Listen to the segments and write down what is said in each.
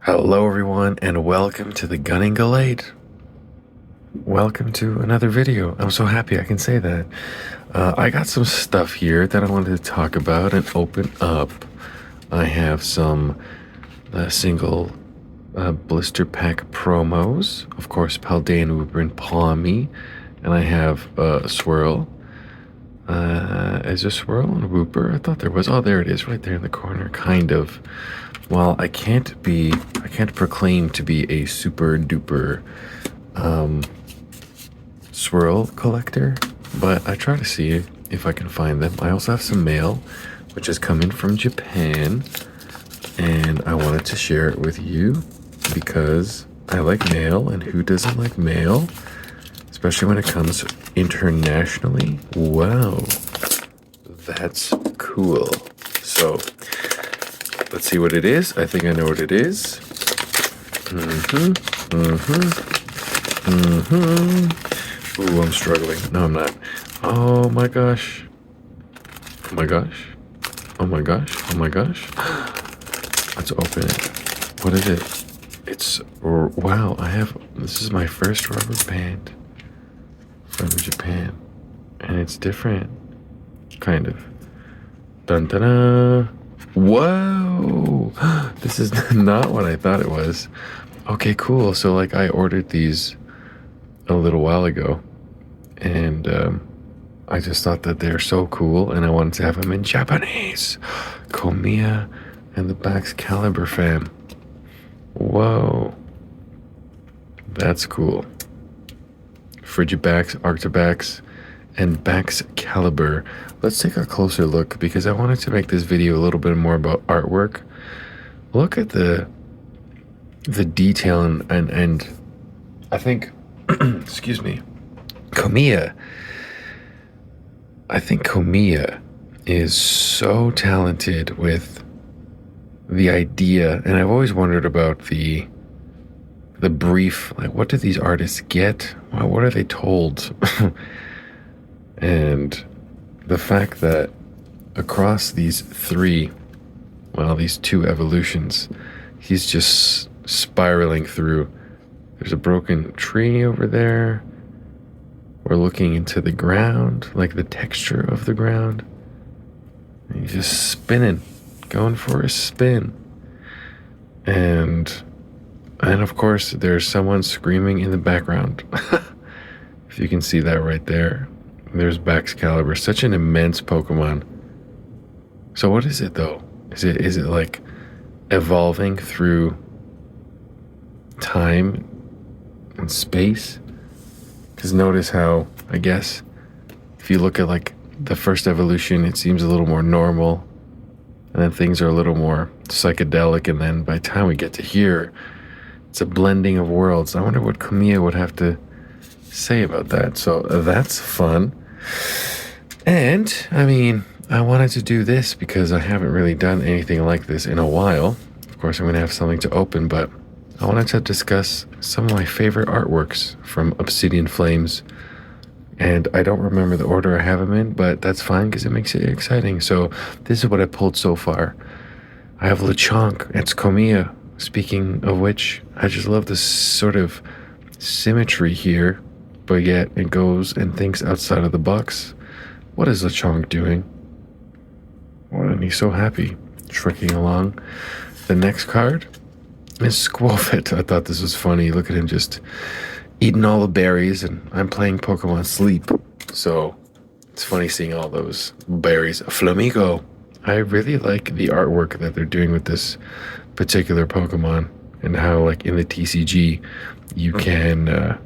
Hello everyone and welcome to the Gunning Gallade. Welcome to another video. I'm so happy I can say that. I got some stuff here that I wanted to talk about and open up. I have some single blister pack promos. Of course, Paldean, Wooper, and Palmy. And I have Swirl. Is there Swirl and Wooper? I thought there was. Oh, there it is, right there in the corner, kind of. Well, I can't proclaim to be a super duper swirl collector, but I try to see if I can find them. I also have some mail, which has come in from Japan, and I wanted to share it with you because I like mail, and who doesn't like mail? Especially when it comes internationally. Wow, that's cool. So let's see what it is. I think I know what it is. Ooh, I'm struggling. No, I'm not. Oh my gosh. Oh my gosh. Oh my gosh. Oh my gosh. Let's open it. What is it? It's, wow, this is my first rubber band from Japan. And it's different. Kind of. Dun dun dun. Whoa! This is not what I thought it was. Okay, cool. So, like, I ordered these a little while ago, and I just thought that they're so cool, and I wanted to have them in Japanese. Komiya and the Bax Caliber fam. Whoa. That's cool. Frigibax, Arctibax, and Bax Caliber. Let's take a closer look because I wanted to make this video a little bit more about artwork. Look at the detail and I think excuse me, Komiya. I think Komiya is so talented with the idea, and I've always wondered about the brief, like what do these artists get? Well, what are they told? And the fact that across these these two evolutions, he's just spiraling through. There's a broken tree over there. We're looking into the ground, like the texture of the ground. And he's just spinning, going for a spin. And of course, there's someone screaming in the background. If you can see that right there. There's Bax Caliber, such an immense Pokemon. So what is it though? Is it like evolving through time and space? Because notice how, I guess, if you look at like the first evolution, it seems a little more normal, and then things are a little more psychedelic, and then by the time we get to here, it's a blending of worlds. I wonder what Komiya would have to say about that. So that's fun. And I mean, I wanted to do this because I haven't really done anything like this in a while. Of course, I'm going to have something to open, but I wanted to discuss some of my favorite artworks from Obsidian Flames. And I don't remember the order I have them in, but that's fine because it makes it exciting. So this is what I pulled so far. I have Lechonk. It's Komiya. Speaking of which, I just love this sort of symmetry here, but yet it goes and thinks outside of the box. What is Lechonk doing? Why isn't he so happy? Trekking along. The next card is Squofit. I thought this was funny. Look at him just eating all the berries, and I'm playing Pokemon Sleep. So it's funny seeing all those berries. Flamigo. I really like the artwork that they're doing with this particular Pokemon, and how, like, in the TCG, you can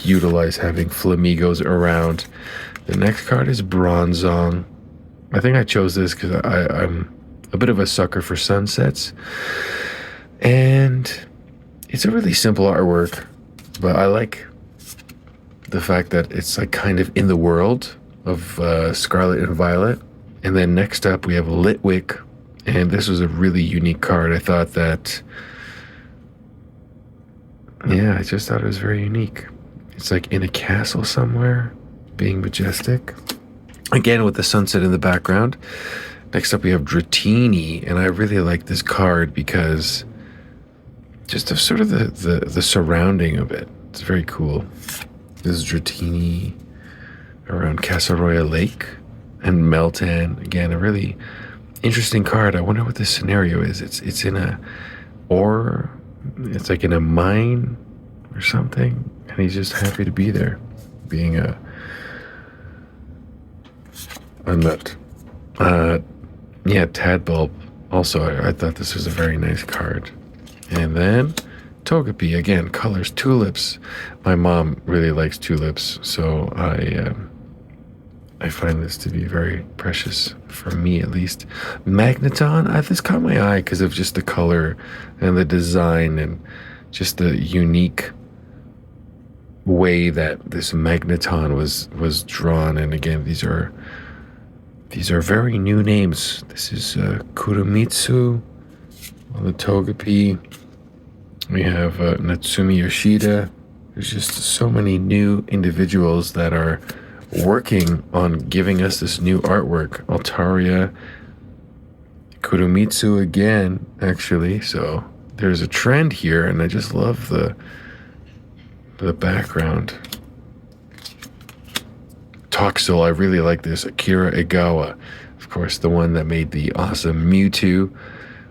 utilize having Flamigos around. The next card is Bronzong. I think I chose this because I'm a bit of a sucker for sunsets. And it's a really simple artwork, but I like the fact that it's like kind of in the world of Scarlet and Violet. And then next up we have Litwick, and this was a really unique card. I thought that, I just thought it was very unique. It's like in a castle somewhere, being majestic. Again, with the sunset in the background. Next up we have Dratini, and I really like this card because just the sort of the surrounding of it. It's very cool. This is Dratini around Casaroya Lake and Meltan. Again, a really interesting card. I wonder what this scenario is. It's in a ore. It's like in a mine or something, and he's just happy to be there, being a nut. Yeah, Tadbulb. Also, I thought this was a very nice card. And then Togepi, again, colors, tulips. My mom really likes tulips, so I find this to be very precious, for me at least. Magneton, this caught my eye because of just the color and the design and just the unique way that this Magneton was drawn. And again, these are very new names. This is Kurumitsu on the Togepi. We have Natsumi Yoshida. There's just so many new individuals that are working on giving us this new artwork. Altaria, Kurumitsu again, actually. So there's a trend here, and I just love the background. Toxel, I really like this. Akira Egawa, of course, the one that made the awesome Mewtwo.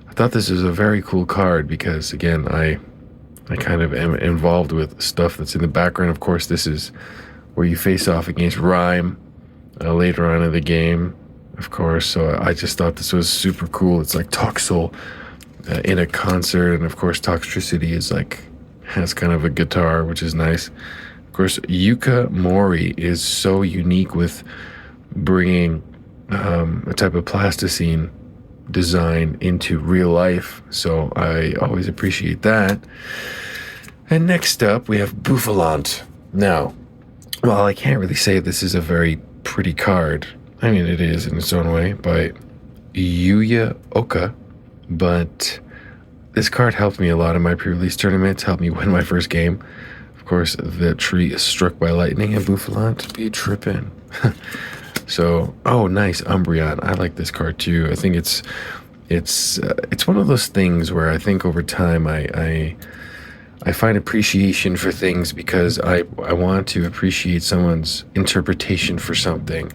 I thought this was a very cool card because, again, I kind of am involved with stuff that's in the background. Of course, this is where you face off against Rhyme later on in the game, of course. So I just thought this was super cool. It's like Toxel in a concert, and of course, Toxtricity has kind of a guitar, which is nice. Of course, Yuka Mori is so unique with bringing a type of plasticine design into real life, so I always appreciate that. And next up, we have Bouffalant. Now, while I can't really say this is a very pretty card, I mean, it is in its own way, by Yuya Oka, but this card helped me a lot in my pre-release tournaments, helped me win my first game. Of course, the tree is struck by lightning, and Bouffalant be tripping. So, oh, nice, Umbreon. I like this card too. I think it's one of those things where I think over time I find appreciation for things because I want to appreciate someone's interpretation for something,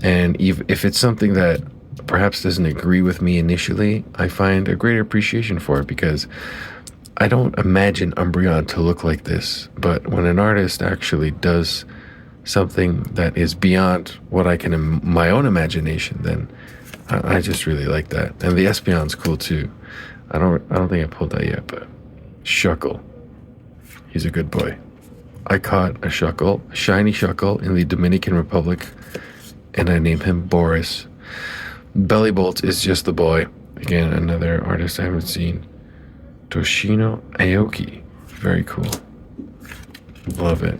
and if it's something that perhaps doesn't agree with me initially, I find a greater appreciation for it because I don't imagine Umbreon to look like this, but when an artist actually does something that is beyond what I can, my own imagination, then I just really like that. And the Espeon's cool too. I don't think I pulled that yet, but Shuckle, he's a good boy. I caught a Shuckle, a shiny Shuckle in the Dominican Republic, and I named him Boris. Bellybolt is just the boy. Again, another artist I haven't seen. Toshino Aoki, very cool. Love it.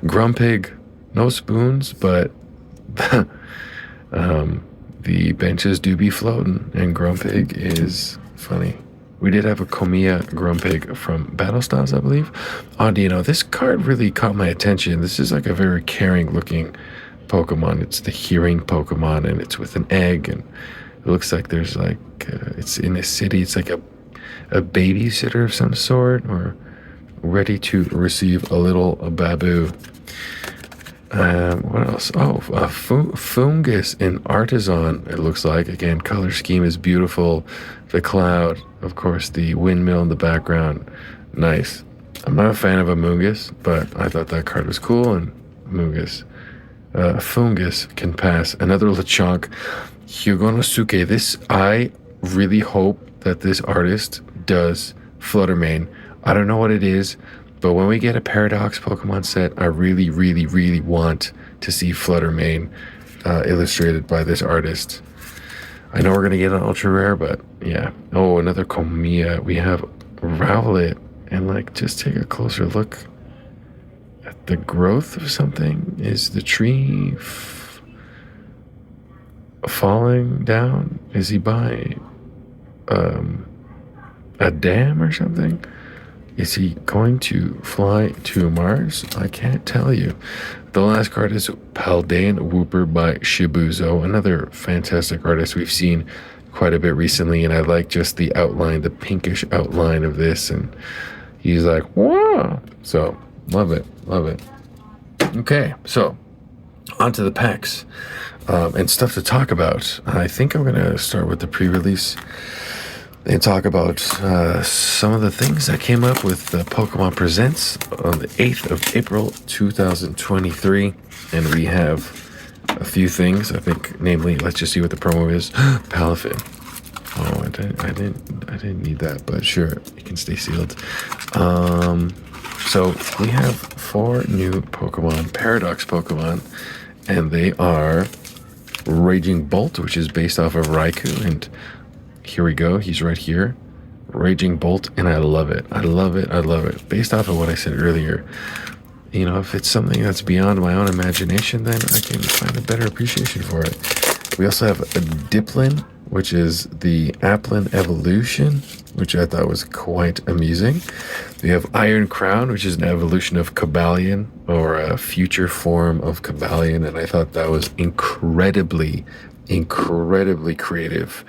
Grumpig, no spoons, but the benches do be floating, and Grumpig is funny. We did have a Komiya Grumpig from Battle Styles, I believe. This card really caught my attention. This is like a very caring looking Pokemon. It's the hearing Pokemon, and it's with an egg, and it looks like there's it's in a city. It's like a babysitter of some sort, or ready to receive a little babu. What else? Oh, Fungus in Artisan, it looks like. Again, color scheme is beautiful. The cloud, of course, the windmill in the background. Nice. I'm not a fan of Amoonguss, but I thought that card was cool, and Amoonguss. Fungus can pass. Another Lechonk. Hugonosuke. I really hope that this artist does Fluttermane. I don't know what it is, but when we get a Paradox Pokemon set, I really, really, really want to see Fluttermane illustrated by this artist. I know we're going to get an ultra rare, but yeah. Oh, another Komiya. We have Rowlet, and just take a closer look at the growth of something. Is the tree falling down? Is he by a dam or something? Is he going to fly to Mars? I can't tell you. The last card is Paldean Wooper by Shibuzo, another fantastic artist. We've seen quite a bit recently, and I like just the outline, the pinkish outline of this, and he's like, wow. So love it. Okay, so onto the packs and stuff to talk about. I think I'm gonna start with the pre-release and talk about some of the things that came up with Pokemon Presents on the 8th of April 2023, and we have a few things. I think, namely, let's just see what the promo is. Palafin. Oh, I didn't need that, but sure, it can stay sealed. So we have 4 new Pokemon, Paradox Pokemon, and they are Raging Bolt, which is based off of Raikou, and here we go, he's right here. Raging Bolt, and I love it. Based off of what I said earlier, you know, if it's something that's beyond my own imagination, then I can find a better appreciation for it. We also have a Diplin, which is the Applin evolution, which I thought was quite amusing. We have Iron Crown, which is an evolution of Cobalion, or a future form of Cobalion, and I thought that was incredibly creative.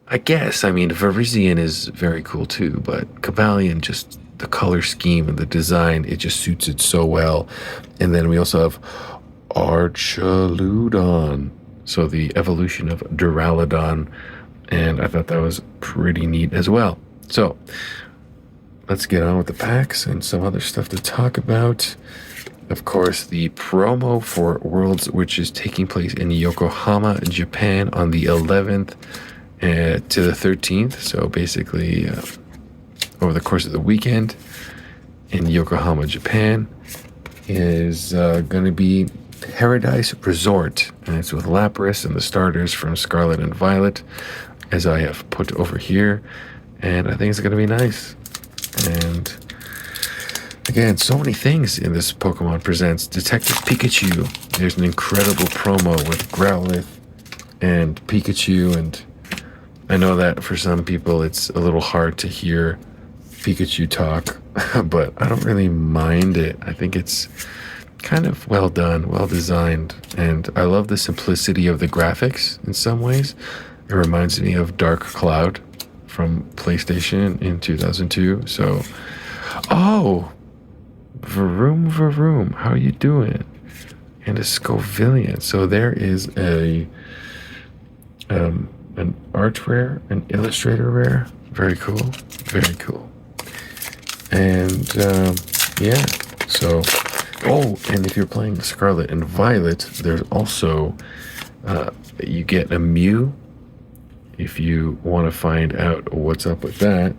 I guess, I mean, Virizion is very cool too, but Cobalion, just the color scheme and the design, it just suits it so well. And then we also have Archaludon, so the evolution of Duraludon, and I thought that was pretty neat as well. So let's get on with the packs and some other stuff to talk about. Of course, the promo for Worlds, which is taking place in Yokohama, Japan on the 11th to the 13th. So basically over the course of the weekend in Yokohama, Japan, is going to be Paradise Resort, and it's with Lapras and the starters from Scarlet and Violet, as I have put over here, and I think it's going to be nice. And again, so many things in this Pokemon Presents. Detective Pikachu, there's an incredible promo with Growlithe and Pikachu, and I know that for some people it's a little hard to hear Pikachu talk, but I don't really mind it. I think it's kind of well done, well designed, and I love the simplicity of the graphics in some ways. It reminds me of Dark Cloud from PlayStation in 2002. So, oh, Varoom, how you doing? And a Scovillian. So there is an art rare, an illustrator rare. Very cool. And yeah, so. Oh, and if you're playing Scarlet and Violet, there's also, you get a Mew. If you want to find out what's up with that,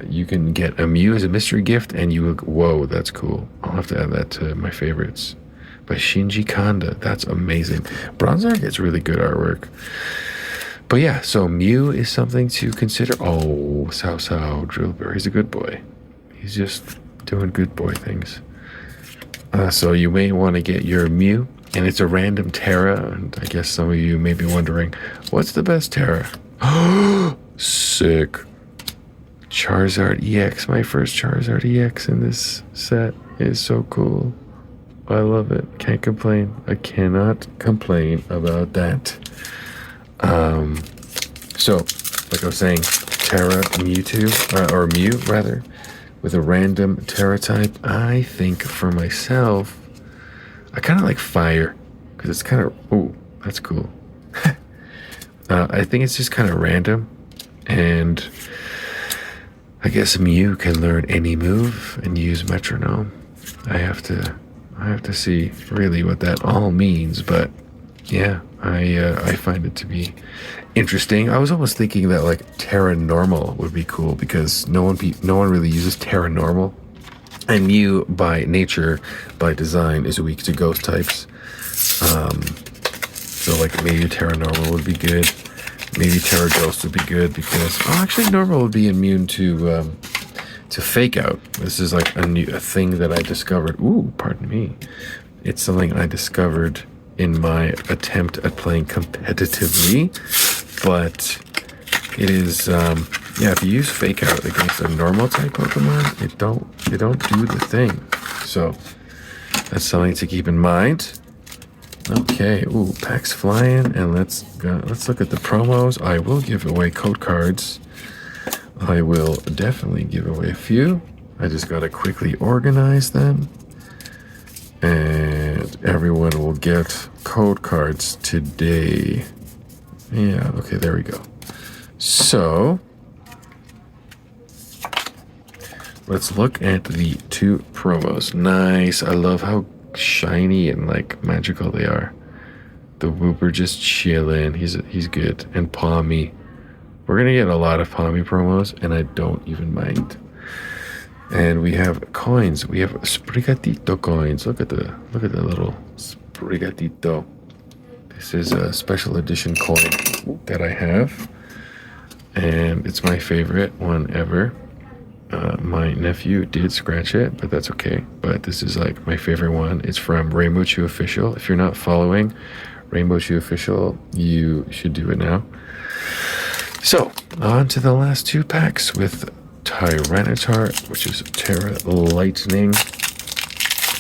you can get a Mew as a mystery gift, and whoa, that's cool. I'll have to add that to my favorites. By Shinji Kanda, that's amazing. Bronzor gets really good artwork. But yeah, so Mew is something to consider. Oh, Sao Drillberry's a good boy. He's just doing good boy things. So you may want to get your Mew, and it's a random Terra, and I guess some of you may be wondering, what's the best Terra? Sick. Charizard EX, my first Charizard EX in this set is so cool. I love it. Can't complain. I cannot complain about that. So, like I was saying, Terra Mewtwo, or Mew rather, with a random Terra type. I think for myself, I kind of like Fire, because it's kind of, ooh, that's cool. I think it's just kind of random, and I guess Mew can learn any move and use Metronome. I have to see really what that all means, but yeah, I find it to be interesting. I was almost thinking that like Terra Normal would be cool, because no one really uses Terra Normal, and Mew by nature, by design, is weak to ghost types. So like maybe Terra Normal would be good. Maybe Terra Ghost would be good, because actually Normal would be immune to Fake Out. This is like a thing that I discovered. Ooh, pardon me. It's something I discovered in my attempt at playing competitively, but it is if you use Fake Out against a normal type Pokemon, they don't do the thing. So that's something to keep in mind. Okay, ooh, packs flying, and let's look at the promos. I will give away code cards. I will definitely give away a few. I just gotta quickly organize them, and everyone will get code cards today. Yeah, okay, there we go. So let's look at the 2 promos. Nice. I love how shiny and like magical they are. The Wooper just chilling. He's good. And Palmy. We're gonna get a lot of Palmy promos, and I don't even mind. And we have coins. We have Sprigatito coins. Look at the little Sprigatito. This is a special edition coin that I have, and it's my favorite one ever. My nephew did scratch it, but that's okay. But this is like my favorite one. It's from Rainbow Chew Official. If you're not following Rainbow Chew Official, you should do it now. So, on to the last 2 packs with Tyranitar, which is Terra Lightning.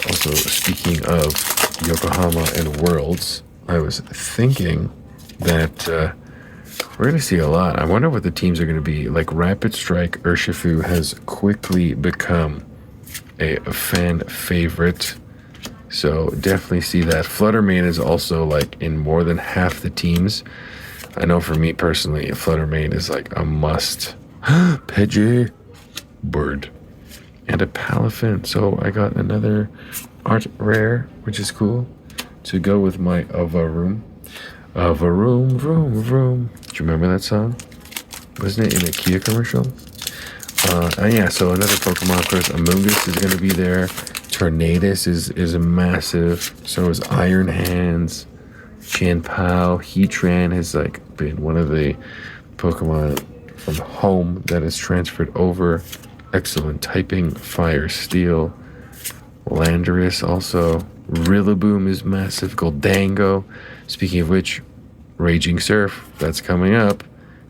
Also, speaking of Yokohama and Worlds, I was thinking that we're going to see a lot. I wonder what the teams are going to be. Like Rapid Strike Urshifu has quickly become a fan favorite. So definitely see that. Fluttermane is also like in more than half the teams. I know for me personally, Fluttermane is like a must. Pidgey bird. And a Palafin. So I got another art rare, which is cool, to go with my Avaroom. Avaroom, vroom, vroom. Do you remember that song? Wasn't it in a Kia commercial? Yeah, so another Pokemon, of course. Amoonguss is going to be there. Tornadus is massive. So is Iron Hands. Chanpao. Heatran has like been one of the Pokemon from home that is transferred over. Excellent typing. Fire, Steel. Landorus also. Rillaboom is massive. Goldango. Speaking of which, Raging Surf, that's coming up.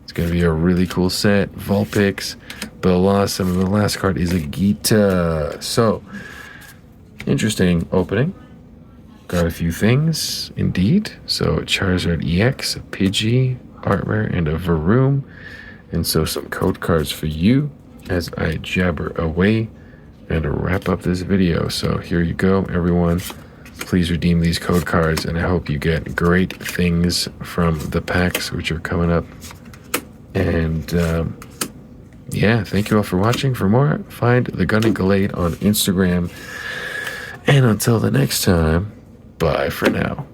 It's going to be a really cool set. Vulpix, Bellossom, and the last card is a Gita. So, interesting opening. Got a few things, indeed. So, Charizard EX, a Pidgey, art rare, and a Varoom. And so, some code cards for you as I jabber away and wrap up this video. So, here you go, everyone. Please redeem these code cards, and I hope you get great things from the packs which are coming up. And yeah, thank you all for watching. For more, find the Gunning Gallade on Instagram. And until the next time, bye for now.